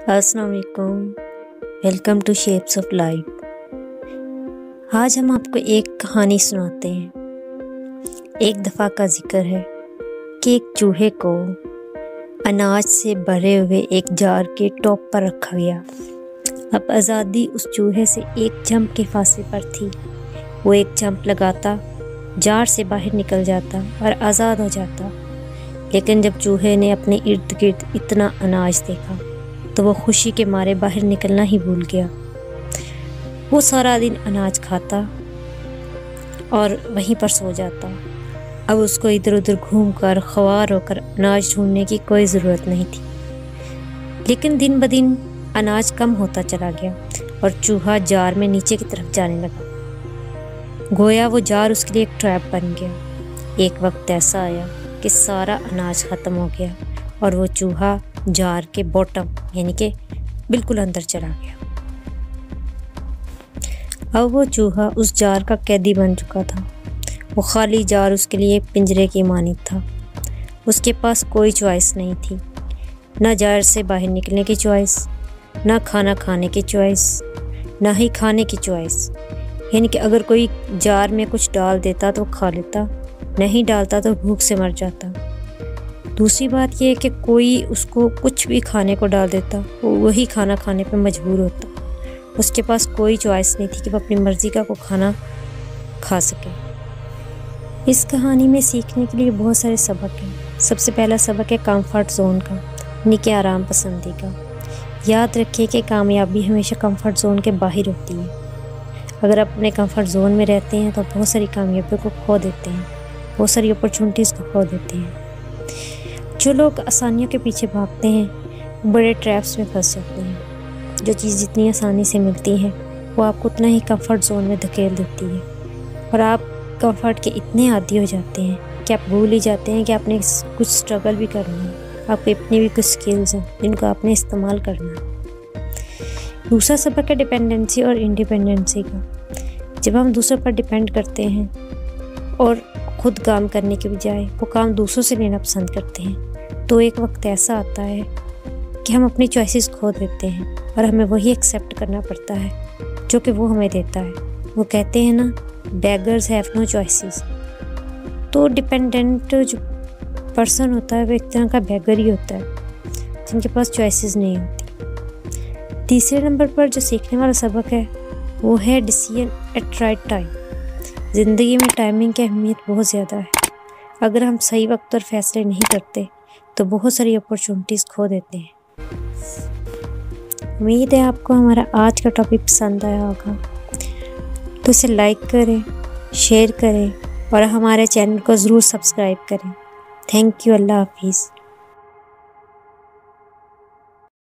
السلام علیکم، welcome to shapes of life. آج ہم آپ کو ایک کہانی سناتے ہیں۔ ایک دفعہ کا ذکر ہے کہ ایک چوہے کو اناج سے بھرے ہوئے ایک جار کے ٹاپ پر رکھا گیا۔ اب آزادی اس چوہے سے ایک جمپ کے فاصلے پر تھی۔ وہ ایک جمپ لگاتا، جار سے باہر نکل جاتا اور آزاد ہو جاتا۔ لیکن جب چوہے نے اپنے ارد گرد اتنا اناج دیکھا تو وہ خوشی کے مارے باہر نکلنا ہی بھول گیا۔ وہ سارا دن اناج کھاتا اور وہیں پر سو جاتا۔ اب اس کو ادھر ادھر گھوم کر خوار ہو کر اناج ڈھونڈنے کی کوئی ضرورت نہیں تھی۔ لیکن دن بدن اناج کم ہوتا چلا گیا اور چوہا جار میں نیچے کی طرف جانے لگا۔ گویا وہ جار اس کے لیے ایک ٹریپ بن گیا۔ ایک وقت ایسا آیا کہ سارا اناج ختم ہو گیا اور وہ چوہا جار کے باٹم یعنی کہ بالکل اندر چلا گیا۔ اب وہ چوہا اس جار کا قیدی بن چکا تھا۔ وہ خالی جار اس کے لیے پنجرے کی مانند تھا۔ اس کے پاس کوئی چوائس نہیں تھی، نہ جار سے باہر نکلنے کی چوائس، نہ کھانا کھانے کی چوائس، نہ ہی کھانے کی چوائس۔ یعنی کہ اگر کوئی جار میں کچھ ڈال دیتا تو کھا لیتا، نہیں ڈالتا تو بھوک سے مر جاتا۔ دوسری بات یہ ہے کہ کوئی اس کو کچھ بھی کھانے کو ڈال دیتا، وہ وہی کھانا کھانے پہ مجبور ہوتا۔ اس کے پاس کوئی چوائس نہیں تھی کہ وہ اپنی مرضی کا کوئی کھانا کھا سکے۔ اس کہانی میں سیکھنے کے لیے بہت سارے سبق ہیں۔ سب سے پہلا سبق ہے کمفرٹ زون کا، یعنی کہ آرام پسندی کا۔ یاد رکھیے کہ کامیابی ہمیشہ کمفرٹ زون کے باہر ہوتی ہے۔ اگر آپ اپنے کمفرٹ زون میں رہتے ہیں تو بہت ساری کامیابیوں کو کھو دیتے ہیں، بہت ساری اپرچونٹیز کو کھو دیتے ہیں۔ جو لوگ آسانیوں کے پیچھے بھاگتے ہیں بڑے ٹریپس میں پھنس جاتے ہیں۔ جو چیز جتنی آسانی سے ملتی ہے وہ آپ کو اتنا ہی کمفرٹ زون میں دھکیل دیتی ہے، اور آپ کمفرٹ کے اتنے عادی ہو جاتے ہیں کہ آپ بھول ہی جاتے ہیں کہ آپ نے کچھ اسٹرگل بھی کرنا ہے، آپ کے اپنی بھی کچھ سکلز ہیں جن کو آپ نے استعمال کرنا ہے۔ دوسرا سبق ہے ڈپینڈنسی اور انڈیپینڈنسی کا۔ جب ہم دوسروں پر ڈپینڈ کرتے ہیں اور خود کام کرنے کے بجائے وہ کام دوسروں سے لینا پسند کرتے ہیں تو ایک وقت ایسا آتا ہے کہ ہم اپنی چوائسیز کھو دیتے ہیں اور ہمیں وہی ایکسیپٹ کرنا پڑتا ہے جو کہ وہ ہمیں دیتا ہے۔ وہ کہتے ہیں نا، بیگرز ہیو نو چوائسیز۔ تو ڈپینڈنٹ جو پرسن ہوتا ہے وہ ایک طرح کا بیگر ہی ہوتا ہے جن کے پاس چوائسیز نہیں ہوتی۔ تیسرے نمبر پر جو سیکھنے والا سبق ہے وہ ہے ڈیسیژن ایٹ رائٹ ٹائم۔ زندگی میں ٹائمنگ کی اہمیت بہت زیادہ ہے۔ اگر ہم صحیح وقت پر فیصلے نہیں کرتے تو بہت ساری اپرچونٹیز کھو دیتے ہیں۔ امید ہے آپ کو ہمارا آج کا ٹاپک پسند آیا ہوگا، تو اسے لائک کریں، شیئر کریں اور ہمارے چینل کو ضرور سبسکرائب کریں۔ تھینک یو، اللہ حافظ۔